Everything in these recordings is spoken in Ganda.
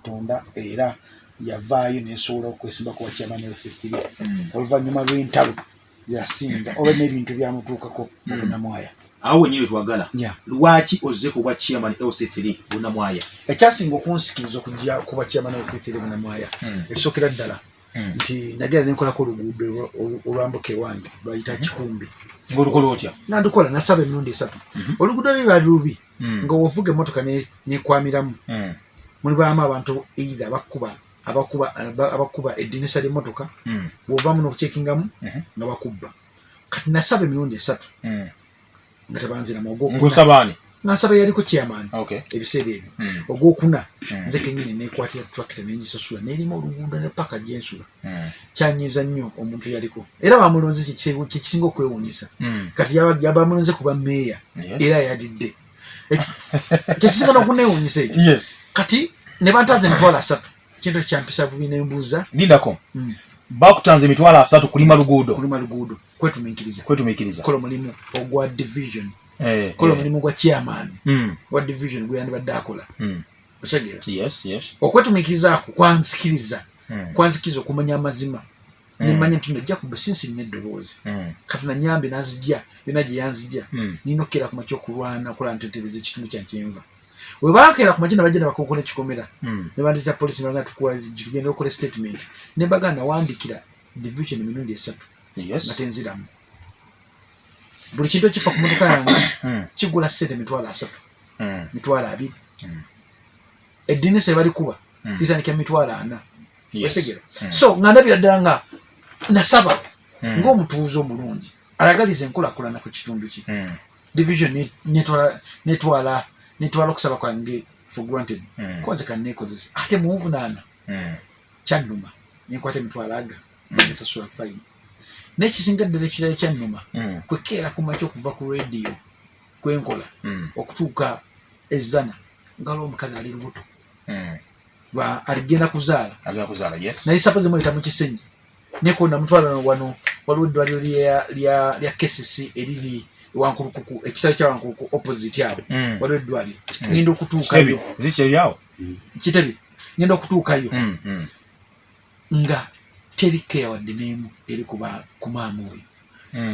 Katonda era yavaayo n'esobola okwesimba ku chairman F3 oluvannyuma lw'entalo yasinda oba n'ebintu byamutuukako mu Bunnamwaya. Awo nyiwe twagala. Lwaki ozze ku bwa chairman LC3 Bunnamwaya? Ekyasinga okunsikiriza okujja ku bwa chairman LC3 Bunnamwaya ekisookera ddala nti nagera nenkolako oluguudo olwambuka ewange lwayita Kikumbi. Ng'olukola otya? Nandukola nasaba emirundi 3. Oluguudo lwe lwali lubi nga ovuga emmotoka nekwamiramu. Mulibaamu abantu either abakuba eddinisa ly'emmotoka bw'ovaamu n'okucekingamu nga bakubba. Kati nasaba emirundi 3 nga tebanziramu. Ogwokuna nasaba yaliko chairman ebiseera ebyo. Ogwokuna nze kennyini nekwatira tractor nengisasula n'erima oluguudo ne paka gyensula. Kyanyiza nnyo omuntu yaliko era bamulonze kyekisinga okwewuunyisa. Kati yabamulonze kuba meeya era yadidde kyekisinga n'okuneewuunyisa ekyo. Kati ne bantanze emitwalo 3 kintu kyampisa bubi nembuuza lindako bakutanze emitwalo 3 kulima luguudo kwetumiikiriza kola mulimu ogwa division kola mulimu gwa chairman wa division gweyandibadde akola otegeera. Okwetumiikiriza ako kwansikiriza okumanya amazima nimanya nti najja ku businsi n'eddoboozi Katonda nyambe nazijja byonna gye yanzijja ninokera ku makya okulwana okola ntetereza ekitundu kyankenva. We baakera ku makya bajja nebakokola ekikomera ne bandeeta polisi nga tugenda okola statement ne baganda wandikira division emirundi 3 nga tenziramu. Buli kintu kifa ku motoka yange kigula ssente emitwalo 3 mitwalo 2 eddinisa ebalikuba litandika emitwalo 4. So nga ndabira ddala nga nasaba ng'omutuuze omulungi ayagaliza enkulaakulana ku kitundu ki. Division netwala okusaba kwange for granted konze kanneekozesa ate muvunaana kyannuma nenkwata emitwalo aga nesasula fine. N'ekisinga ddala ekirala kyannuma kwekeera ku makya okuva ku radio kwenkola okutuuka ezzana ngalo omukazi ali lubuto aligenda kuzaala naye sapoze mweta mu Kisenyi nekonda mutwala wano waliwo eddwaliro lya KCC eriri Wankulukuku ekisawo kya Wankuluku opposite abo waliwo eddwaliro ngenda okutuukayo Kitebi ngenda okutuukayo nga teri care wadde n'emu eri ku maama oyo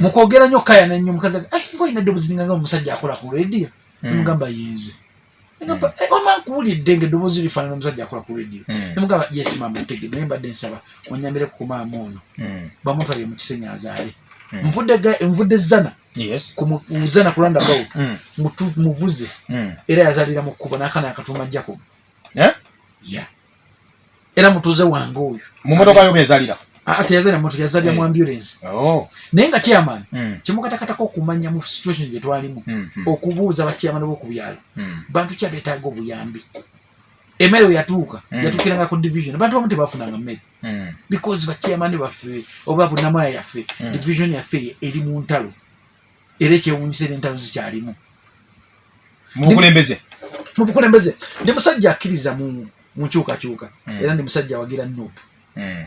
mukwogera nnyo kaya nnyo omukazi ngoyina eddoboozi nga omusajja akola ku radio nemugamba yenze mama nkuwulidde ng'eddoboozi lifaanana omusajja akola ku radio nemugamba yes maama ntege naye mbadde nsaba onyambire ku maama ono bamutwalire mu Kisenyi azaale nvudde zana kuzana ku roundabout muvuze era yazalira mu kkubo n'akaana akatuuma Jacob era mutuuze wange oyo mu motoka yo bezalira teyazalira mu motoka yazalira mu ambulance naye nga chairman kimukatakatako okumanya mu situation gye twalimu okubuuza bachairman b'oku byalo bantu ki abeetaaga obuyambi. Emmere we yatuukiranga ku division abantu bamu tebafunanga mmere because bachairman baffe oba Bunnamwaya yaffe division yaffe eri mu ntalo era ekyewuunyisa entalo zikyalimu mu bukulembeze. Ndi musajja akkiriza mu nkyukakyuka era ndi musajja awagira NUP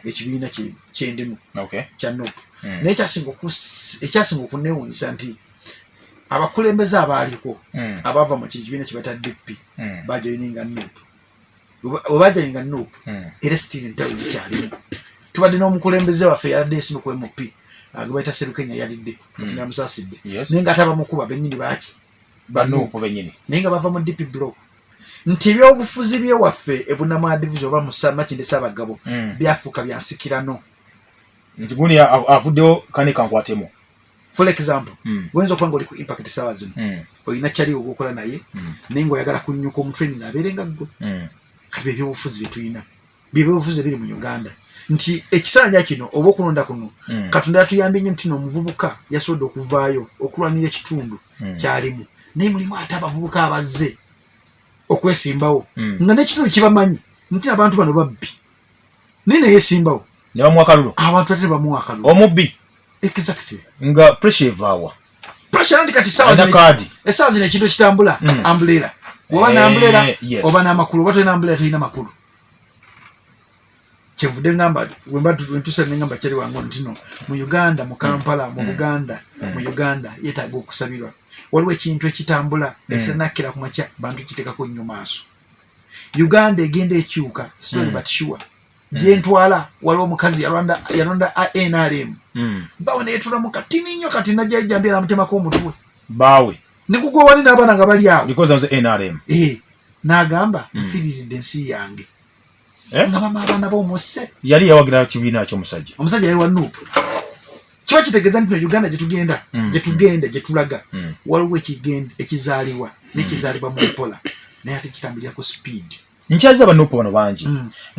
ekibiina kyendimu kya NUP naye ekyasinga okuneewuunyisa nti abakulembeze abaaliko abaava mu kibiina kye bata DP bajoyininga NUP webajoyininga NUP era sitiri entalo zikyalimu. Tubadde n'omukulembeze waffe yaladde esimu ku MP agebayita Serukenya yalidde namusaasidde naye nga atabamukuba bennyini baaki banuupu bennyini naye nga bava mu DP block nti ebyobufuzi byewaffe e Bunnamwaya division oba Makindye Ssaabagabo byafuuka byansikirano nti guni avuddewo kane kankwatemu. For example wenza okuba nga oli ku impact saawa zino olina kyaliwo gwokola naye naye ngaoyagala kunnyuka omutraining abeerenga ggwe kati byebyobufuzi byetulina byebyobufuzi ebiri mu Uganda nti ekisanja kino oba okulonda kuno Katonda yatuyambye nnyo nti n'omuvubuka yasobodde okuvaayo okulwanira ekitundu kyalimu naye mulimu ate abavubuka abazze okwesimbawo nga n'ekitundu kibamanyi nti abantu bano babbi naye neyesimbawo ne bamuwa akalulu abantu ate bamuwa akalulu omubbi exactly nga pressure evaawa pressure nanti kati essaawa zino ekintu kitambula ambulera oba n'ambulera oba n'amakulu oba tolina ambulera tolina makulu kyevudde ngamba wentusa nengamba kyali wange ntino mu Uganda mu Kampala mu Buganda mu Uganda yeetaaga okusabirwa waliwo ekintu ekitambula ekitanakira ku makya bantu kiteekako nnyo maaso Uganda egenda ekyuka slowly but sure gyentwala waliwo omukazi yalonda NRM bawe neetula mu katini nnyo kati najjajjambira amutemako omutwe bawe nikugwa wali n'abaana nga bali awo because of the NRM n'agamba nfiiridde ensi yange nga bama abaana b'omusse yali yawagira kibiina ky'omusajja omusajja yali wa Nuupu kiba kitegeeza nti Uganda gyetugenda gyetulaga waliwo ekizaalibwa n'ekizaalibwa mu mpola naye ate kitambulira ku speed nkyaza abanuupu bano bangi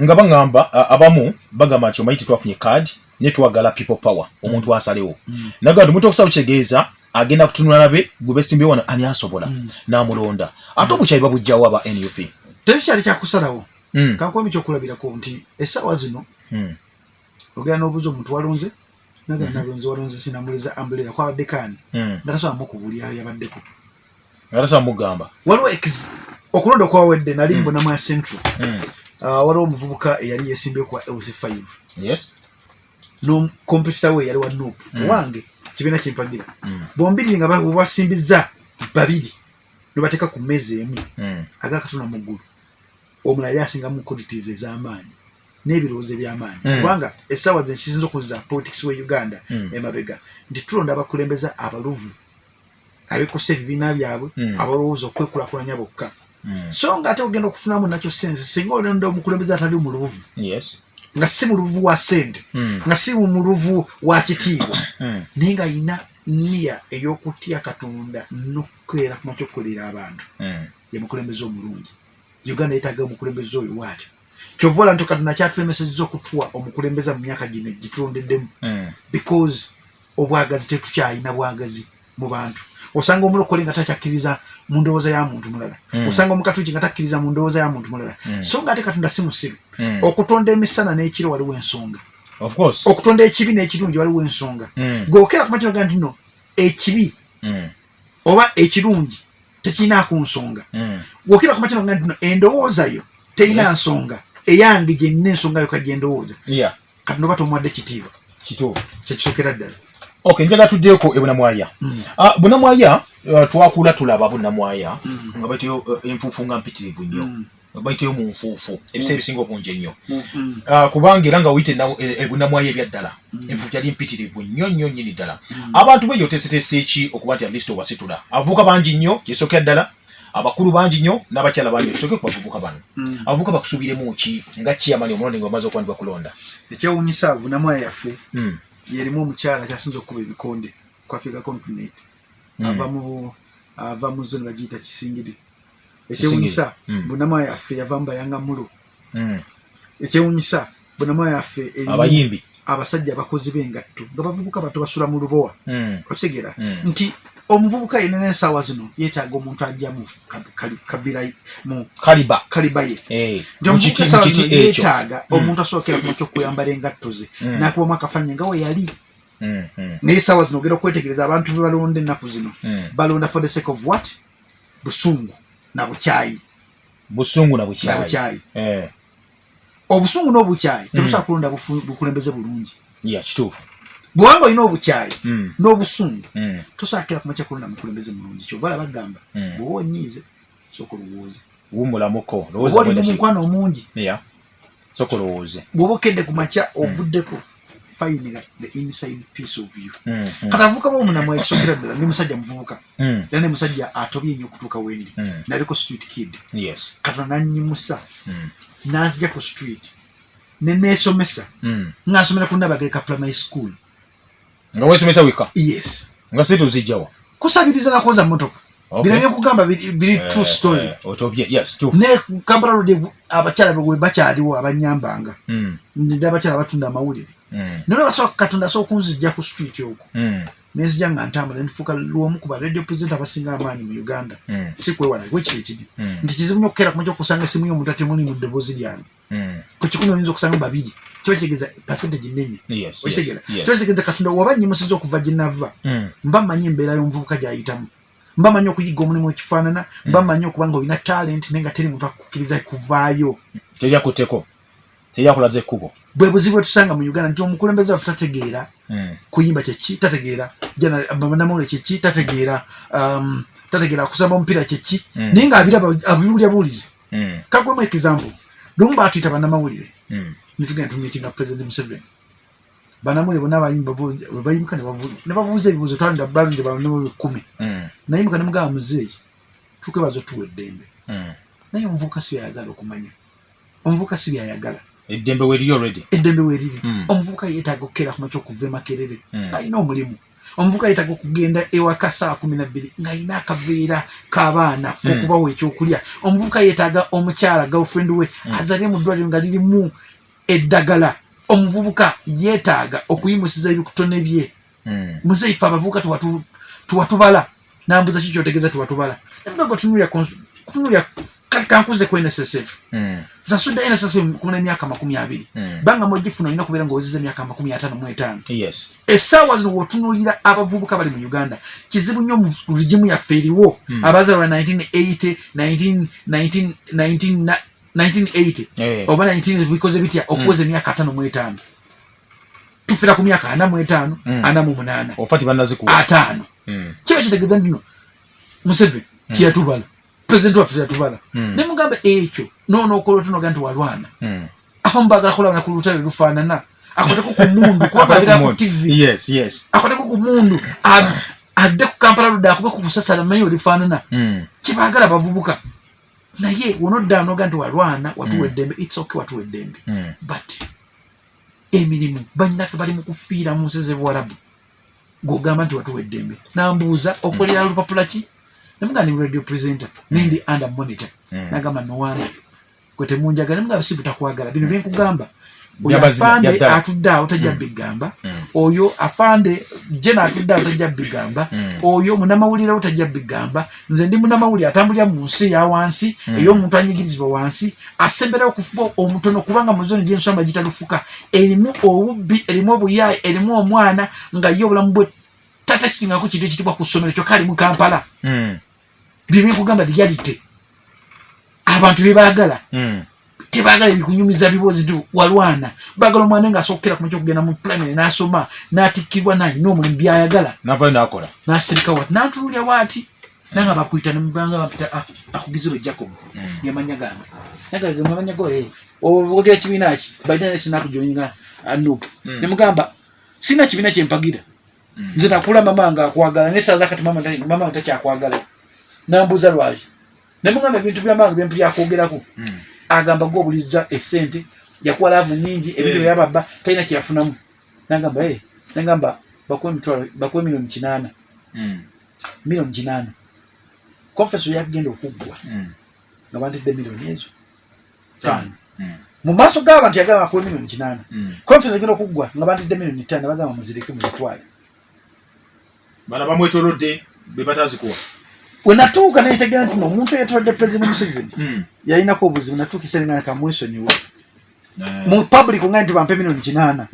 nga baŋŋamba abamu bagamba nti omanyi titwafunye card ne twagala people power omuntu asalewo naga nti omuntu okusaba kitegeeza agenda kutunula nabe gwe beesimbyewo wano ani asobola n'amulonda ate obukyayi babujjawo aba NUP tebikyali kyakusalawo kankuwa ekyokulabirako nti essaawa zino ogenda n'obuuza omuntu walonze naga nalonze walonze sinamuliza ambulera kwabadde kaani natasobola mukubulyayo yabaddeko atasobola mugamba waliwo okulonda okwawedde nali mbonamu ya Central waliwo omuvubuka eyali yeesimbye kwa LC5 n'omukompyuta we yali wa Nuupu owange kibiina kyempagira bombiri nga basimbiza babiri nebateeka ku mmeeza emu agakatuna mu ggulu omulala yali asingamu commodities ez'amaanyi n'ebirowoozo eby'amaanyi kubanga essaawa ze nkizinza okuza politics we Uganda emabega nti tulonda abakulembeza abaluvu abekusa ebibiina byabwe abalowooza okwekulaakulanya bokka so nga ate ogenda okufunamu nakyo sense singa olonda omukulembeze atali muluvu nga si muluvu wa ssente nga si muluvu wa kitiibwa naye nga alina nniya ey'okutya Katonda n'okukeera ku makyokukolera abantu ye mukulembeze omulungi Uganda yeetaaga omukulembeze oyo waatyo kyova ola nti Katonda kyatulemesezza okutuwa omukulembeze mu myaka gino gitulondeddemu because obwagazi tetukyalina bwagazi mu bantu osanga omulokole nga takyakkiriza mu ndowooza ya muntu mulala osanga omukatuuki nga takkiriza mu ndowooza ya muntu mulala so nga ate Katonda si musiru okutonda emisana n'ekiro waliwo ensonga okutonda ekibi n'ekirungi waliwo ensonga gweokera ku makiro ga nti no ekibi oba ekirungi tekirinaku nsonga gweokera ku makiro ga nti no endowooza yo terina nsonga eyange gyenina ensonga yo kagyendowooza Katonda oba tomuwadde kitiibwa kyekisookera ddala njagala tuddeko ebunamwaya bunamwaya twakula tulaba bunamwaya nga bayiteyo enfuufu nga mpitirivu nnyo bayiteyo mu nfuufu ebiseera ebisinga obungi ennyo kubanga era nga wuyite ebunamwaya ebyaddala enfuufu yali mpitirivu nnyo nnyo nnyini ddala abantu beyo teeseteese ki okuba nti atleast obasitula abavubuka bangi nnyo yesookera ddala abakulu bangi nnyo n'abakyala bangi tusooke ku bavubuka bano abavubuka bakusuubiremu ki nga kiyamani omulonde nga bamaze okuba bakulonda ekyewuunyisa bunamwaya yaffe yerimu omukyala kyasinza okukuba ebikonde ku Africa continent ava mu zone bagiyita Kisingiri ekyewuunyisa bunamwaya yaffe yava mu bayanga mulo ekyewuunyisa bunamwaya yaffe abayimbi abasajja abakozi b'engatto nga bavubuka bato basula mu lubowa okitegeera nti omuvubuka yenna n'ensaawa zino yeetaaga omuntu ajja mu kaliba ye nti omuvubuka essaawa zino yeetaaga omuntu asookera ku makyo okuyambala engatto ze n'akubamu akafaananyi nga we yali naye essaawa zino ogenda okwetegereza abantu be balonda ennaku zino balonda for the sake of what busungu na bukyayi obusungu n'obukyayi tebusobola kulonda bukulembeze bulungi kituufu bwanga olina obukyayi n'obusungu tosaakira ku makya kulonda mukulembeze mulungi kyova la bagamba bw'oba onyiize sooka olowooze wumulamuko oba oli mu mukwano omungi sooka olowooze bw'oba okedde ku makya ovuddeko find the inside piece of you kati avubuka b'omunamwaya ekisookera ddala ndi musajja muvubuka era ne musajja atobye ennyo okutuuka wendi naliko street kid Katonda nanyimusa nanzija ku street neneesomesa nga nsomera ku Nabagereka primary school nga weesomesa weka yes nga sente ozijjawa kusabiriza nakoza mmotoka bino byokugamba biri true story ne Kampala Road abakyala bwe bakyaliwo abanyambanga ndidde abakyala batunda amawulire naye basobola Katonda asobola okunzijja ku street okwo nenzija nga ntambula nenfuuka lw'omu ku ba radio presenter abasinga amaanyi mu Uganda si kwewana kwekiro ekiri nti kizibu nnyo okukeera ku makya okusanga essimu y'omuntu atemuli mu ddoboozi lyange ku kikumi oyinza okusanga babiri kiba kitegeeza percentage nnene okitegeera kiba kitegeeza Katonda waba nnyimusiza okuva gye nava mba mmanyi embeera y'omuvubuka gy'ayitamu mba mmanyi okuyiga omulimu ekifaanana mba mmanyi okuba nga olina talent naye nga teri muntu akukkiriza kuvaayo teryakulaza ekkubo bwe buzibu bwe tusanga mu Uganda nti omukulembeze waffe tategeera kuyimba kyeki tategeera namawule kyeki tategeera kusamba omupiira kyeki naye nga abiwulyabuulizi Kagwemu example lumba atuyita bannamawulire nitugenda tumitinga President Museveni banamule bona bayimba bayimuka ne babuuza ebibuuzo twalunda balunde bantu 10 nayimuka ne mugamba muzeeyi tukebazo tuweddembe naye omuvubuka si yayagala okumanya omuvubuka si yayagala eddembe weriri already omuvubuka yeetaaga okukera ku makya okuva emakerere ng'alina omulimu omuvubuka yeetaaga okugenda ewaka saa 12 ng'alina akaveera k'abaana okubawa ekyokulya omuvubuka yeetaaga omukyala girlfriend we azalire mu ddwaliro nga lirimu eddagala omuvubuka yeetaaga okuyimusiza ebikutone bye muzeeyi ffe abavubuka tuwatubala nambuza ki kyotegeeza tuwatubala ebigago tunulya kankuze ku NSSF zasudde NSSF kuna emyaka 20 banga mojifuna ina kubeera ng'ozize emyaka 55 essaawa zino wotunulira abavubuka bali mu Uganda kizibu nnyo mu rigimu yaffe eriwo abazalwa 1980 oba 19 bikoze bitya okuweza emyaka 55 tufira ku myaka 45 48 ofati banazikuwa 5 kiba kitegeeza ndino Museveni tiyatubala President waffe tiyatubala ne mugambe ekyo noonokola tunoga nti walwana aho mbagala kulabana ku lutale lufaanana akwateko ku mundu kuba babira ku TV akwateko ku mundu adde ku Kampala luda akube ku kusasala manyi olifaanana kibagala bavubuka naye wonodda noga nti walwana watuweddembe it's okay watuweddembe but emirimu banyinaffe bali mu kufiira mu nsi z'Ebuwarabu gogamba nti watuweddembe nambuuza okolera lupapula ki nemugamba ndi radio presenter nindi under monitor nagamba no wanda kwete munjaga nemugamba si butakwagala bino byenkugamba oyo afande atudda otajja bigamba oyo afande jena atudda otajja bigamba oyo munamawulira otajja bigamba nze ndi munamawulira atambulira mu nsi ya wansi eyo omuntu anyigirizibwa wansi asembera okufuba omutono kubanga muzoni gye nsoma gitalufuka erimu obubbi erimu obuyayi erimu omwana nga ye obulamu bwe tata sitinga ku kintu ekitibwa ku ssomero kyokka ali mu Kampala bye kugamba reality abantu bebagala tebagala bikunyumiza bibozi ndi walwana bagala omwana nga asokera ku makyo kugenda mu primary n'asoma n'atikkirwa n'alina omulimu byayagala nava nakola n'asirika wati n'antunulya wati nanga bakuyita ne mubanga bapita akugizibwe Jacob yamanya gamba nanga gamanya go ogera kibiina ki baidana sinakujoyinga anu ne mugamba sina kibiina kyempagira nze nakula mama nga akwagala nesaza kati mama takyakwagala nambuza lwaji ne mugamba ebintu by'amangu byempulya akwogerako agamba go buliza esente yakuwa laavu nyingi ebintu byababa talina kyafunamu nagamba bakwe milioni 8 milioni 8 konfeso yakugenda okuggwa nga bantidde milioni ezo 5 mu maaso g'abantu yagamba bakwe milioni 8 konfeso agenda okuggwa nga bantidde milioni 5 bagamba muzireke muzitwale bana bamwetolodde bebatazikuwa wenatuuka netegera nti omuntu eyatolodde President Museveni yalinako obuzibu natuukisa nga kamwesonyiwa mu public nga nti bampe milioni 8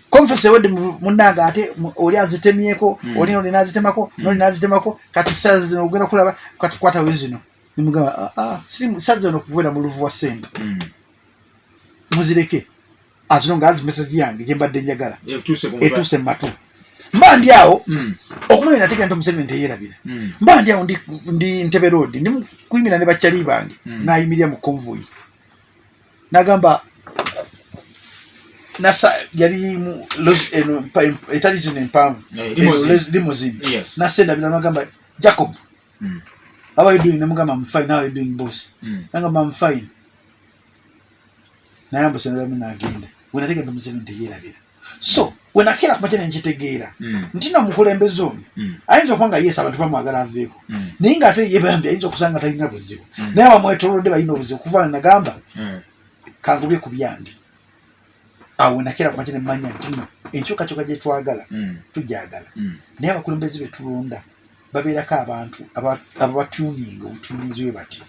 konfeso ewedde munanga ate oli azitemyeko oli noli nazitemako noli nazitemako kati saa zino ogenda kulaba kati kwata wezino nimugamba saa zino okubeera mu luvu wa Ssemba muzireke azino nga azi message yange gye mbadde njagala etuuse mu matu mba ndi awo okumanya nateeka nti Museveni teyerabira mba ndi awo ndi Ntebe Road ndi kuyimira ne bakyali bange nayimirira mu convoy nagamba nasa yali mu etali zino empanvu limousine nasendabira nagamba Jacob how are you doing namugamba I'm fine how are you doing boss nagamba I'm fine nayambusenderamu nagenda wenateeka nti Museveni teyerabira so wenakera kumakene njitegeera ntina mukulembeze ono ayinza okuba nga yesu abantu bamwagala aveeko naye nga ate yebambi ayinza okusanga talina buzibu naye abamwetolodde balina obuzibu kuva nagamba kangubye ku byange awo wenakera kumakene mmanya ntino enkyukakyuka gye twagala tujagala naye abakulembeze be tulonda babeerako abantu ababatuninga obutuninzi we bati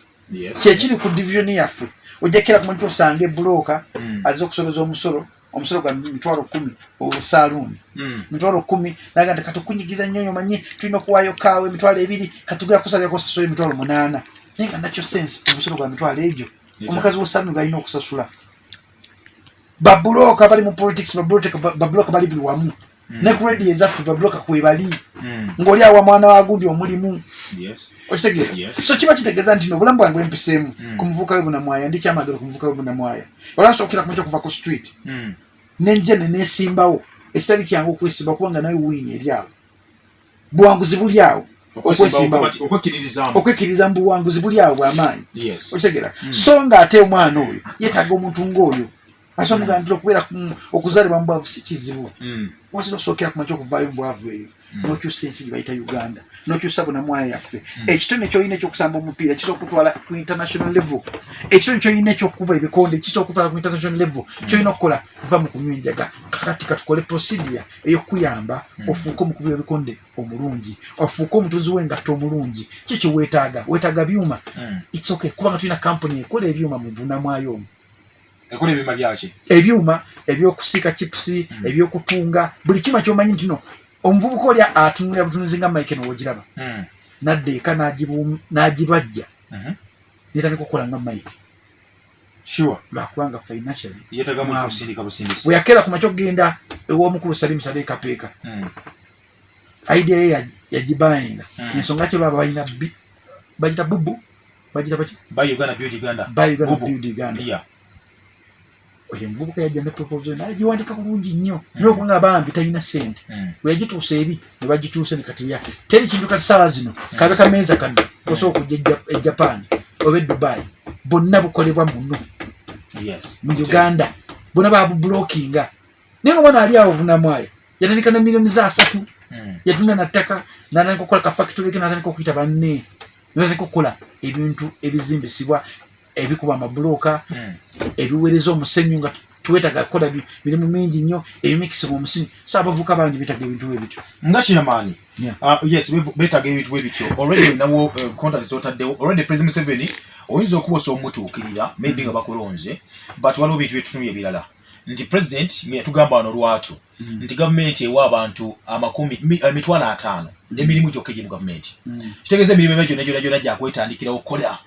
kyekiri ku divisioni yaffe ojjakera kumanyi osanga ebbulooka azze okusobeza omusolo gwa 10,000 obusaluuni 10,000 naga nti katukunyigiza nnyo manyi tulina okuwaayo kaawe 2,000 katugera kusalirako sasula 8,000 naye nga nakyo sense omusolo gwa 2,000 egyo omukazi w'osaluuni galina okusasula babulooka bali mu politics babulooka bali buli wamu ne kuredi ezaffe babulooka kwebali ng'oli awa mwana wa gundi omulimu okitegeera so kiba kitegeeza nti obulamu bwange empiseemu ku muvubuka we Bunamwaya ndi kyamagero ku muvubuka we Bunamwaya olwansookera kumutya okuva ku street nenje nesimbawo ekitali kyangu okwesimba kubanga nawe wiini eri awo buwanguzi buli awo okwekkiriza mu buwanguzi buli awo bw'amaanyi okitegeera so ng'ate omwana oyo yeetaaga omuntu ng'oyo ate omugambira okubeera okuzaalibwa mu bwavu si kizibu wazira osookera kumakya okuvaayo mu bwavu eyo n'okyusa ensi gye bayita Uganda n'okyusa Bunamwaya yaffe ekitone ky'olina ekyokusamba omupiira kisobola okutwala ku international level ekitone ky'olina ekyokukuba ebikonde kisobola okutwala ku international level ky'olina okukola kuva mu kunywa enjaga kakati katukole procedure ey'okuyamba ofuuke omukubi w'ebikonde omulungi ofuuke omutunzi w'engatto omulungi kyo kye weetaaga byuma it's okay kubanga tulina kampuni ekola ebyuma mu Bunamwaya omwo ekola ebyuma byaki ebyuma ebyokusiika chipusi ebyokutunga buli kima ky'omanyi nti no omuvubuka oli atunulira butunuzi nga Mike n'owogiraba nadda eka n'agibajja netandika okukola nga Mike lwakubanga financially bwe yakeera ku makya okugenda ew'omukulu Salim Saleh Kapeeka idea ye yagibayinga ensonga kye lwaba balina bagita bubu bagita bati Uganda Build Uganda oyo omuvubuka yajja ne proposal n'agiwandika bulungi nnyo n'okubanga bambi talina ssente bwe yagituusa eri ne bagituusa ne kati yake teri kintu kati ssaawa zino kabe kameeza kano kosobola okujja e Japan oba e Dubai bonna bukolebwa muno mu Uganda bonna babublockinga naye nga mwana ali awo Bunamwaya yatandika na milioni za 3 yatunda na ttaka n'atandika okukola kafactory ke n'atandika okuyita banne n'atandika okukola ebintu ebizimbisibwa ebikuba amabulooka ebiweereza omusenyu nga tuwetaga kukola mirimu mingi nnyo ebimikisa omusenyu so abavubuka bangi beetaga ebintu bwe bityo nga Kinamaani yes beetaga ebintu bwe bityo already nawo contact zotaddewo already President Museveni oyinza okubosa omutuukirira maybe nga bakulonze but waliwo bintu byetutumye ebirala nti president yatugamba wano lwatu nti gavumenti ewa abantu 5,000 emirimu gyokka gye mu gavumenti kitegeeza emirimu emyo gyonna gyakwetandikirawo okukola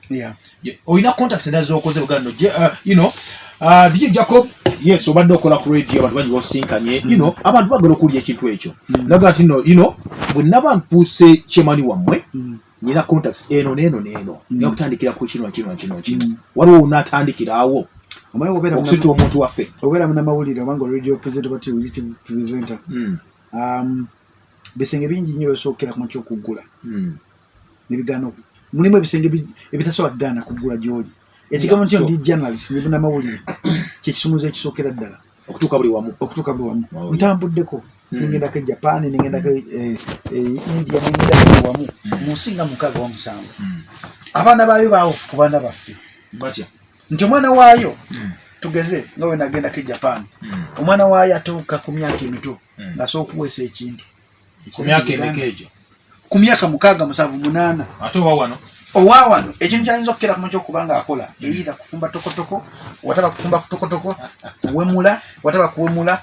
olina contacts endala z'okoze bugano DJ Jacob yes obadde okola ku radio abantu bangi bosinkanye abantu bagala okuwulira ekintu ekyo naga nti bwe naba ntuuse kyemani wammwe nina contacts eno n'eno naye okutandikira ku kino waliwo n'atandikiraawo okusita omuntu waffe obeera munamawulire obanga radio presenter bisenge bingi nnyo bisookera ku makya okuggula nebigaana mulimu ebisenge ebitasobola kugaana kuggula gy'oli ekigambo nti ndi journalist ne bunamawulire kyekisumuzo ekisookera ddala okutuuka buli wamu ntambuddeko nengendako e Japan nengendako India nengendako wamu mu nsi nga 6 abaana baayo baawofu ku baana baffe batya nti omwana waayo tugeze nga we nagendako e Japan omwana waayo atuuka ku myaka emito ng'asobola okuweesa ekintu ku myaka emeka egyo ku myaka 6, 7, 8 ate owaawano ekintu kyayinza okukera ku makya okubanga akola eyita kufumba tokotoko wataba kufumba tokotoko wemula wataba kuwemula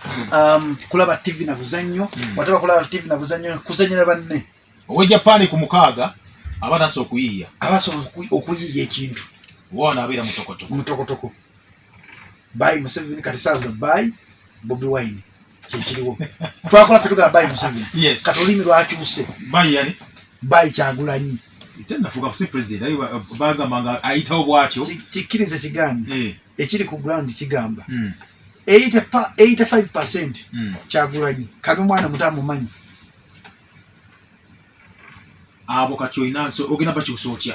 kulaba TV na buzannyo wataba kulaba TV na buzannyo kuzannyira banne owe Japan ku 6 abaana asobola okuyiiya okuyiiya ekintu wana abeera mutokotoko bayi Museveni kati saa zino bayi Bobi Wine kyekiriwo twakola ffe tugala bayi Museveni kati olulimi lwakyuse bayi Kyagulanyi nafuuka kusi president bagamba nga ayitawo bwatyo kikkiriza kigambe ekiri ku ground kigamba 85% Kyagulanyi kabe mwana mutamumanyi abo kati olina ogenda bakikusootia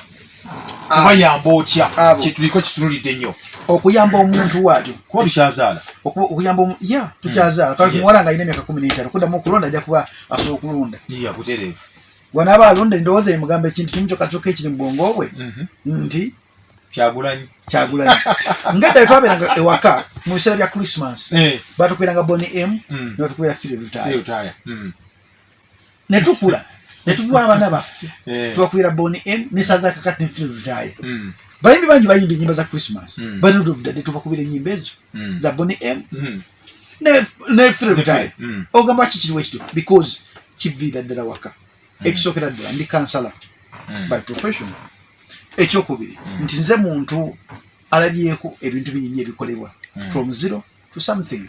abayamba otya kyetuliko kitunulidde nnyo okuyamba omuntu waatyo kuba tukyazaala okuyamba tukyazaala kale muwala nga alina emyaka 15 kuddamu okulonda ajja kuba asobola okulonda butereevu bw'anaaba alonda ndowooza emugamba ekintu kimu kyokka ekiri mu bwongo bwe nti Kyagulanyi nga ddayo twabeeranga ewaka mu biseera bya Christmas batukubeeranga Bonny M ne batukubeera Phil Rutaya ne tukula ne tubuwa abaana baffe tubakubeera Bonny M ne Saza Kakati ne Phil Rutaya bayimbi bangi bayimba ennyimba za Christmas banodovudadde tubakubira ennyimba ezo za Bonny M ne Phil Rutaya ogamba kikiriwo ekito because kiviira ddala waka ekisookera ddala ndi kansala by profession ekyokubiri nti nze muntu alabyeko ebintu bingi ebikolebwa from zero to something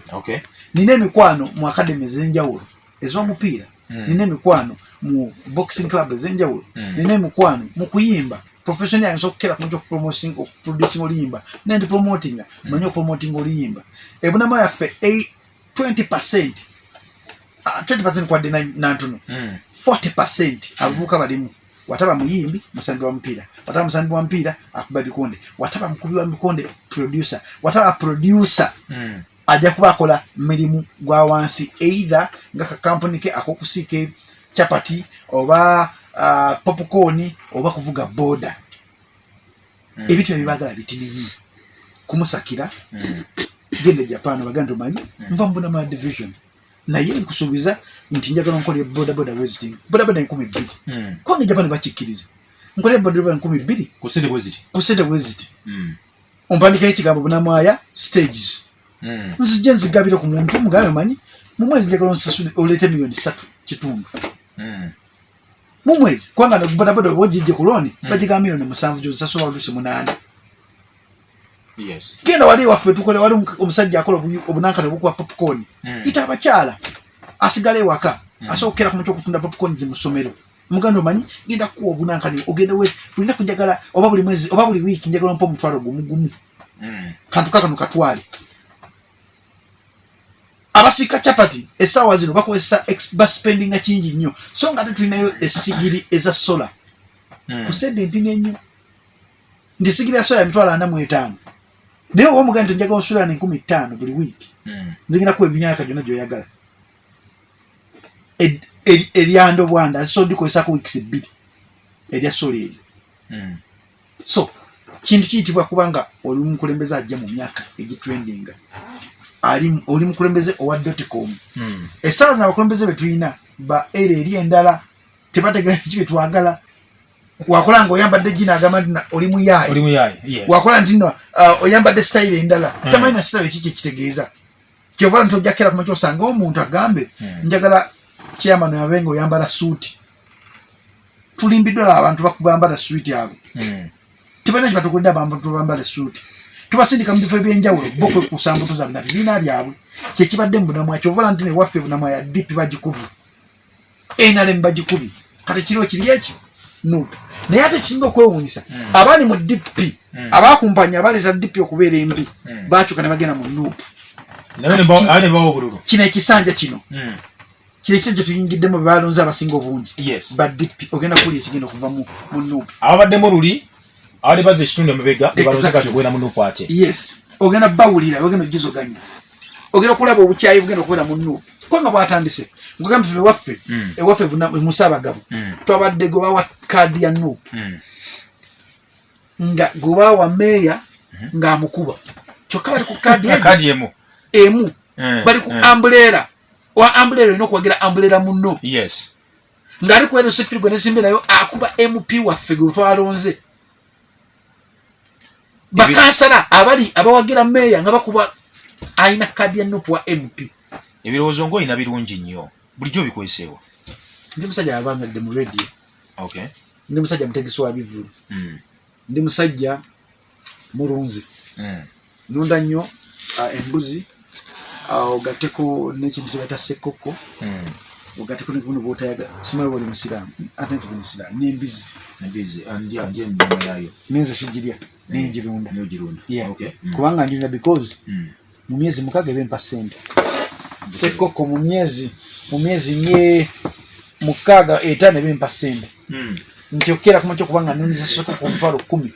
nina emikwano mu academy ez'enjawulo ez'omupiira nina emikwano mu boxing club ezenjawulo nina emikwano mu kuyimba professional yanso kera kunjo promoting producing oliyimba nendi promoting manyo promoting oliyimba ebunama yaffe 20% 20% kwa dina nantuno 40% avuka balimu wataba muyimbi musambi wa mpira wataba musambi wa mpira akuba bikonde wataba mukubi wa bikonde producer wataba producer aja kuba akola mirimu gwa wansi either nga ka company ke akokusike chapati oba popcorn oba kuvuga boda ebitu ebibagala bitini kumusakira gende Japan bagando manyi nva mbona ma division na yeye nkusubiza nti njagala nkole boda visiting boda 12 ko ni Japan bakikiriza nkole boda 12 kusede visit ompandika ekigambo bunamwaya stages nzije nzigabire ku muntu mugabe manyi mu mwezi njagala nsasule olete milioni 3 kitundu mu mwezi kwanga boda wojije kuloni bajiga milioni 7 jo sasula olusi 8 yes kenda wali waffe tukole wali omusajja akola obunankane bukwa popcorn ita abakyala asigale waka asokera kumutyo kutunda popcorn zimusomero mugando manyi ngenda kuwa obunankane ogenda we tulina kujagala oba buli mwezi oba buli week njagala mpo mutwalo gumu kantu kaka nukatwale abasika chapati esawa zino bakozesa spending achinji nnyo so nga tulinayo esigiri eza sola kusende ntine nnyo ndi sigiri ya sola mitwala 45 naye omuganda njaga onsula 15 buli week nzingina ku ebinyaka jona joyagala eryando bwanda so ndikozesa ku weeks 2 erya sola eri so kintu kiyitibwa kubanga oli mukulembeza ajja mu myaka egitrendinga oli mukulembeze owa .com esawa n'abakulembeze betulina ba eri endala tebateganya kibe twagala wakola ngo oyambadde jina agamba oli muyayi yes wakola ntino oyambadde style endala tamanyi na style kiki kitegeeza kyovala ntojja kera kumakyo sanga omuntu agambe njagala chairman yabengo oyambala suit tulimbidwa abantu bakubambala suit abo tibana batukulida abantu bambala suit tubasindika mu bifo ebyenjawulo bokwe kusambuto za bina bina byabwe kye kibadde mbona mwacho vola ntine waffe bunamwa ya dipi bagikubi enale mbagikubi kati kiro kiri ekyo no naye ate kisinga okwewunyisa abali mu dipi abakumpanya abaleta dipi okubeera embi bakyuka ne bagenda mu nuupu ane bawo bululu kino ekisanja kino kile kisanja tuyingiddemu balonze abasinga obungi yes ba dipi ogenda kuli ekigenda okuva mu nuupu ababaddemu luli ali baze kitundu emabega balonze kati ogenda mu nuupu ate yes ogenda bawulira ogenda ogizoganya ogenda okulaba obukyayi bugenda okubeera mu nuupu kwanga bwatandise ngogamba ffe waffe ewaffe musabagabo twabadde goba wa kadi ya nuupu nga goba wa meya nga amukuba kyokka bali ku kadi emu bali ku umbrella wa umbrella ino kuwagira umbrella muno yes ngari kwero sifiri gwe nesimbe nayo akuba MP waffe gwe twalonze bakansala abali abawagira meya nga bakuba aina kadi ya nuupu wa MP ebirowoozo ngo ina birungi nnyo bulijjo bikozesewa ndi musajja abangadde mu radio okay ndi musajja mutegesi wa bivulu ndi musajja mulunzi nunda nnyo embuzi ogateko n'ekintu kye bayita sekoko ogateko n'ekuno bw'otayaga simanyi bw'oli musiraamu ate ntuge musiraamu n'embizi anje ennyama yayo nenze sigirya nenjirunda okay kubanga njirunda because mu myezi mukaaga ebempa ssente sekoko mu myezi nye mukaaga 5 ebempa ssente ntyokera kumakyo kubanga nuniza soka ku mutwalo 10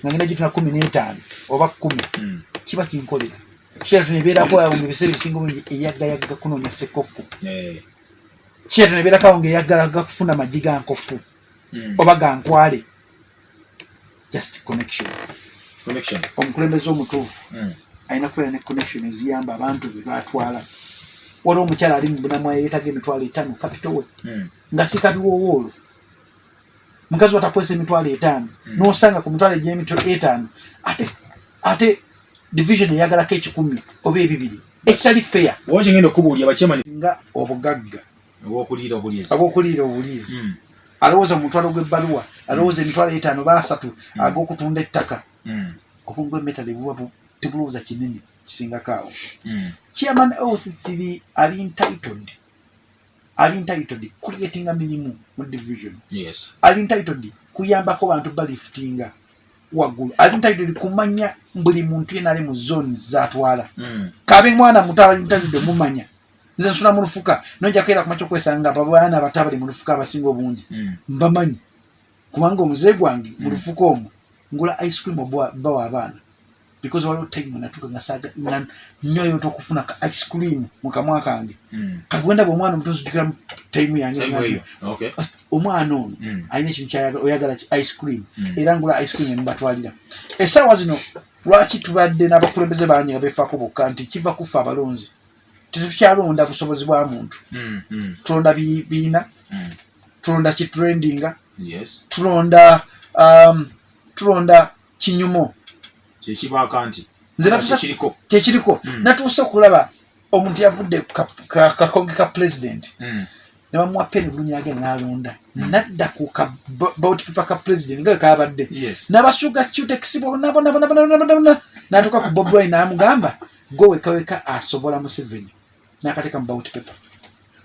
ngenda gituna 15 oba 10 kiba kinkolera kira tunebeerako awo ngebisere bisinga bingi eyaggayaga kunoonya sekoko kira tunebeerako awo ngeyagalaga kufuna amagi ga nkofu oba ga nkwale just connection omukulembeze omutuufu alina kubeera ne connection eziyamba abantu be batwala waliwo omukyala ali mu bunamwaye yeetaga emitwalo 5 kapito we nga si kabiwowoolo mukazi watakwesa emitwalo 5 n'osanga ku mitwalo egy'emitwalo 5 ate division eyagalako 10 oba 2 ekitali fair woje ngenda okubuulya abakyemani nga obugagga obwokuliira obuliizi alowooza mu mutwalo gw'ebbaluwa alowooza emitwalo 5 oba 3 ag'okutunda ettaka obungu emetale buba tebulowooza kinene kisingako awo chairman oath 3 ali entitled ali entitled creating a minimum mu division. Yes. Ali entitled kuyambako bantu baliftinga waggulu. Ali entitled kumanya buli muntu yena ali mu zone zatwala. Kabe mwana muto ali entitled mumanya. Nze nsula mu lufuka nojja kera kumacho kwesanga babwana batabali mu lufuka abasinga obungi. Mbamanyi. Kubanga omuzee gwange mu lufuka omwo ngula ice cream bawa abaana. Because waliwo time natuka ngasaga nyoyo tokufuna ka ice cream mu kamwa kange. Kabwenda bw'omwana omuto zikira time yange. Okay. Omwana ono ayina ekintu kyayaga oyagala ice cream era ngula ice cream mbatwalira. Essaawa zino lwaki tubadde n'abakulembeze bangi nga beefaako bokka nti kiva kufa abalonzi. Tetukyalonda busobozi bwa muntu. Tulonda bibiina. Tulonda kitrendinga. Yes. Tulonda kinyumo. Kyekibaka nti nze natusa kyekiriko natuusa okulaba omuntu yavudde kakonge ka president ne bamuwa peni bulungi agenda n'alonda nadda ku ballot paper ka president nga kabadde n'abasuga Q-Tex bonna n'atuuka ku Bobi Wine n'amugamba gwe wekaweka asobola Museveni n'akateeka mu ballot paper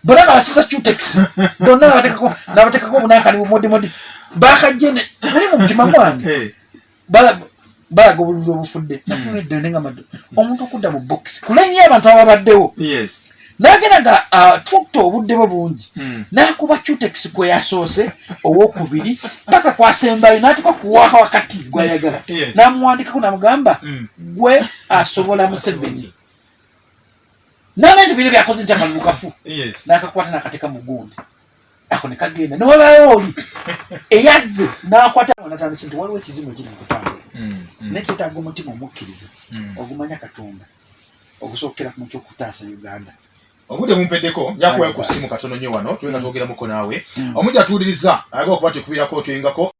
bonna nga basiza Q-Tex bonna n'abateekako obunankani bumodimodi bakajjene buli mu mutima gwange balaga obululu obufudde natunedde nenga maddo omuntu okudda mu box kulenye abantu ababaddewo n'agenda nga tukta obudde bwe bungi n'akuba Q-Tex kwe yasoose owokubiri paka kwasembayo n'atuka kuwaka wakati gwayagala n'amuwandikako n'amugamba gwe asobola Museveni n'abantu bino byakoze nti akalulu kafu n'akakwata n'akateeka mu gundi ako ne kagenda n'owabayo oli eyazze n'akwata n'atandise nti waliwo ekizibu ekiri mu kutambula nekyetaaga omutima omukkiriza ogumanya Katonda ogusookera ku muti okutaasa Uganda. Obudde mumpeddeko njakuwa ku ssimu katono nnyo wano tuwenga twogeramuko naawe omuja atuwuliriza ayagala okuba tekubirako otuyingako